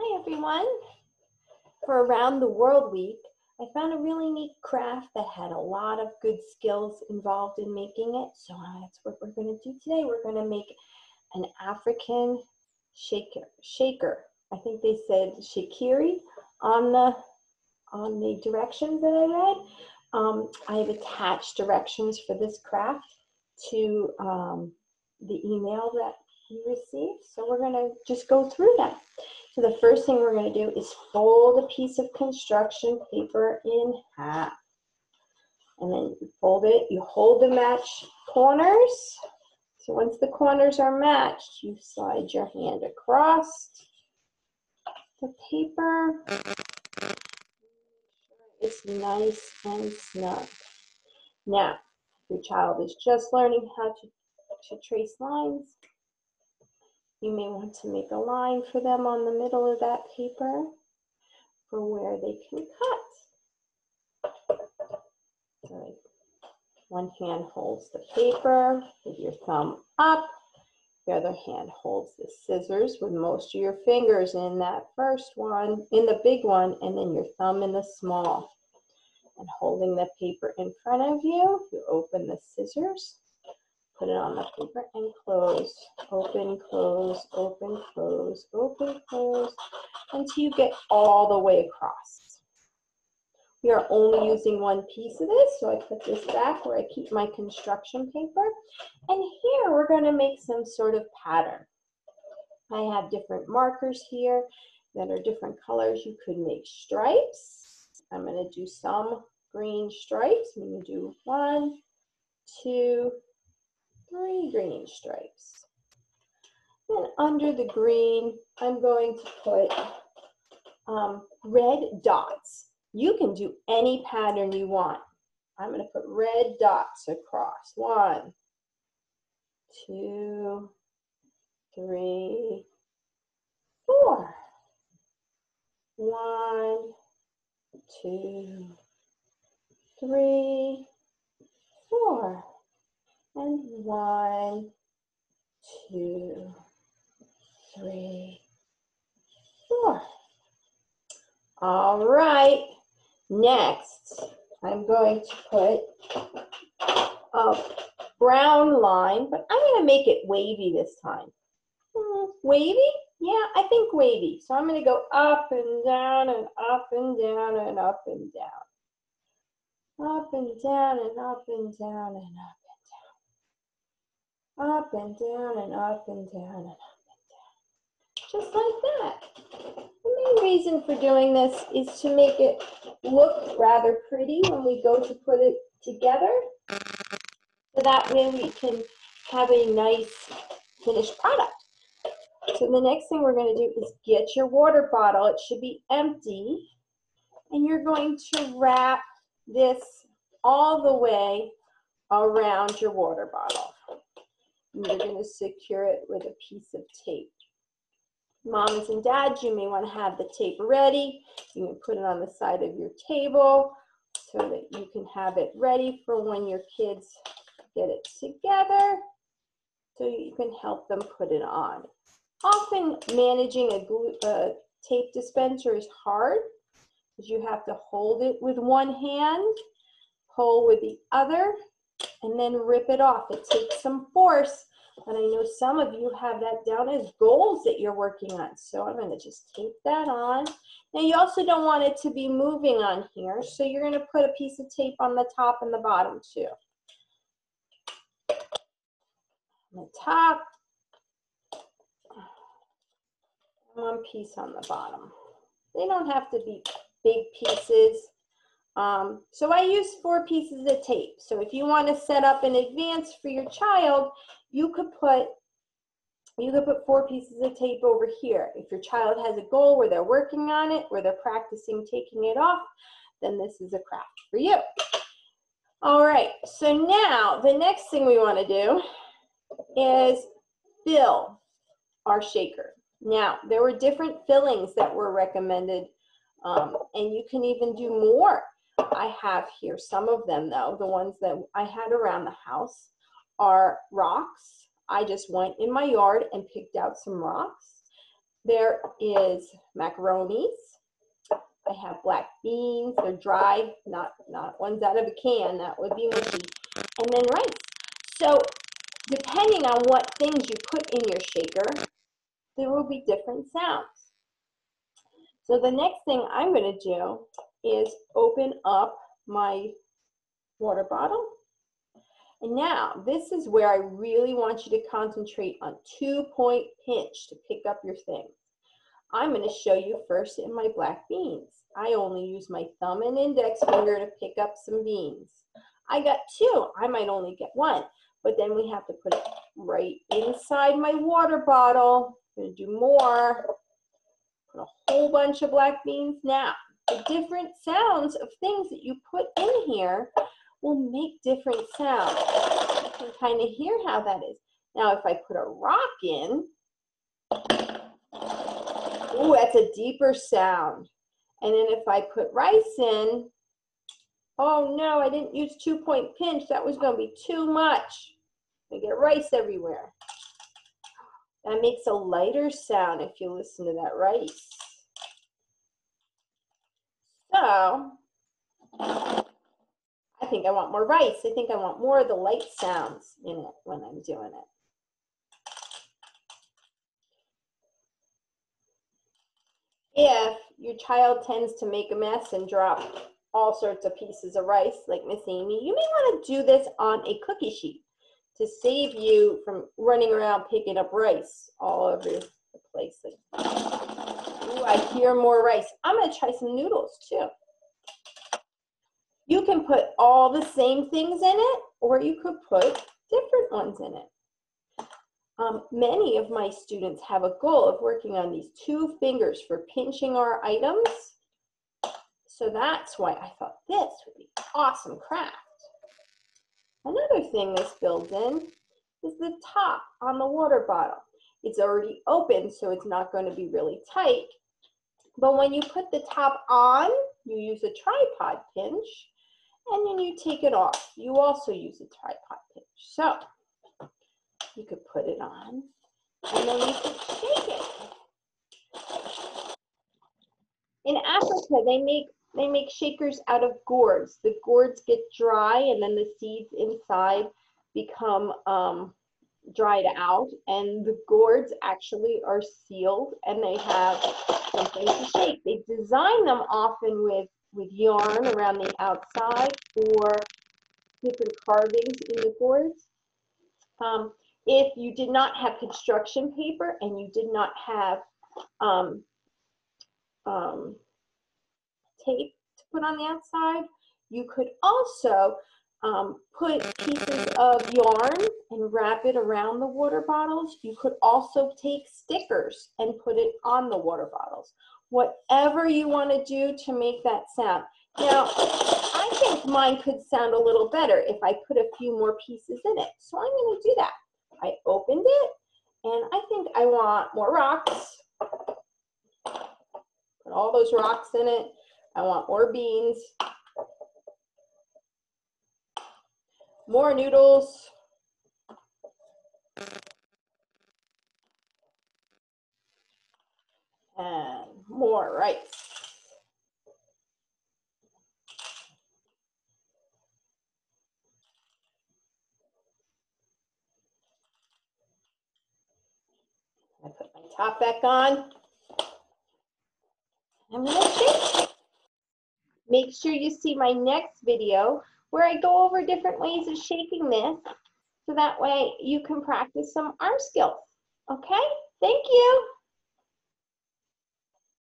Hi everyone! For Around the World Week, I found a really neat craft that had a lot of good skills involved in making it. So that's what we're going to do today. We're going to make an African shaker. I think they said SHEKERE on the directions that I read. I have attached directions for this craft to the email that you received. So we're going to just go through them. So the first thing we're going to do is fold a piece of construction paper in half. And then you fold it, you hold the match corners. So once the corners are matched, you slide your hand across the paper. It's nice and snug. Now, if your child is just learning how to trace lines, you may want to make a line for them on the middle of that paper for where they can cut. All right. One hand holds the paper with your thumb up. The other hand holds the scissors with most of your fingers in that first one, in the big one, and then your thumb in the small. And holding the paper in front of you, you open the scissors. Put it on the paper and close, open, close, open, close, open, close, until you get all the way across. We are only using one piece of this, so I put this back where I keep my construction paper. And here we're going to make some sort of pattern. I have different markers here that are different colors. You could make stripes. I'm going to do some green stripes. I'm going to do 1, 2, 3 green stripes. Then under the green, I'm going to put red dots. You can do any pattern you want. I'm going to put red dots across. 1, 2, 3, 4. 1, 2, 3, 4. And 1, 2, 3, 4. All right. Next, I'm going to put a brown line, but I'm going to make it wavy this time. Wavy? Yeah, I think wavy. So I'm going to go up and down and up and down and up and down. Up and down and up and down and up. Up and down and up and down and up and down. Just like that. The main reason for doing this is to make it look rather pretty when we go to put it together. So that way we can have a nice finished product. So the next thing we're going to do is get your water bottle. It should be empty. And you're going to wrap this all the way around your water bottle. And you're going to secure it with a piece of tape. Moms and dads, you may want to have the tape ready. You can put it on the side of your table so that you can have it ready for when your kids get it together, so you can help them put it on. Often managing a tape dispenser is hard because you have to hold it with one hand, pull with the other, and then rip it off. It takes some force, but I know some of you have that down as goals that you're working on. So I'm going to just tape that on. Now you also don't want it to be moving on here, so you're going to put a piece of tape on the top and the bottom too. On the top, one piece on the bottom. They don't have to be big pieces. So I use 4 pieces of tape. So if you want to set up in advance for your child, you could put 4 pieces of tape over here. If your child has a goal where they're working on it, where they're practicing taking it off, then this is a craft for you. All right, so now the next thing we want to do is fill our shaker. Now, there were different fillings that were recommended, and you can even do more. I have here some of them, though. The ones that I had around the house are rocks. I just went in my yard and picked out some rocks. there is macaronis. I have black beans. They're dry, not ones out of a can. That would be mushy. And then rice. So depending on what things you put in your shaker, there will be different sounds. So the next thing I'm going to do is open up my water bottle. And now this is where I really want you to concentrate on 2-point pinch to pick up your things. I'm going to show you first in my black beans. I only use my thumb and index finger to pick up some beans. I got 2. I might only get 1, but then we have to put it right inside my water bottle. I'm going to do more. Put a whole bunch of black beans. Now, the different sounds of things that you put in here will make different sounds. You can kind of hear how that is. Now, if I put a rock in, ooh, that's a deeper sound. And then if I put rice in, oh no, I didn't use 2-point pinch. That was going to be too much. I get rice everywhere. That makes a lighter sound if you listen to that rice. So, I think I want more rice. I think I want more of the light sounds in it when I'm doing it. If your child tends to make a mess and drop all sorts of pieces of rice, like Miss Amy, you may want to do this on a cookie sheet to save you from running around picking up rice all over the place. Ooh, I hear more rice. I'm going to try some noodles too. You can put all the same things in it, or you could put different ones in it. Many of my students have a goal of working on these 2 fingers for pinching our items. So that's why I thought this would be awesome craft. Another thing this builds in is the top on the water bottle. It's already open, so it's not going to be really tight. But when you put the top on, you use a tripod pinch, and then you take it off. You also use a tripod pinch. So you could put it on, and then you could shake it. In Africa, they make shakers out of gourds. The gourds get dry, and then the seeds inside become dried out, and the gourds actually are sealed, and they have something to shake. They design them often with yarn around the outside or different carvings in the gourds. If you did not have construction paper and you did not have tape to put on the outside, you could also put pieces of yarn and wrap it around the water bottles. You could also take stickers and put it on the water bottles. Whatever you want to do to make that sound. Now, I think mine could sound a little better if I put a few more pieces in it. So I'm going to do that. I opened it, and I think I want more rocks. Put all those rocks in it. I want more beans. More noodles. And more rice. I put my top back on. I'm going to shake. Make sure you see my next video where I go over different ways of shaking this, so that way you can practice some arm skills. Okay? Thank you.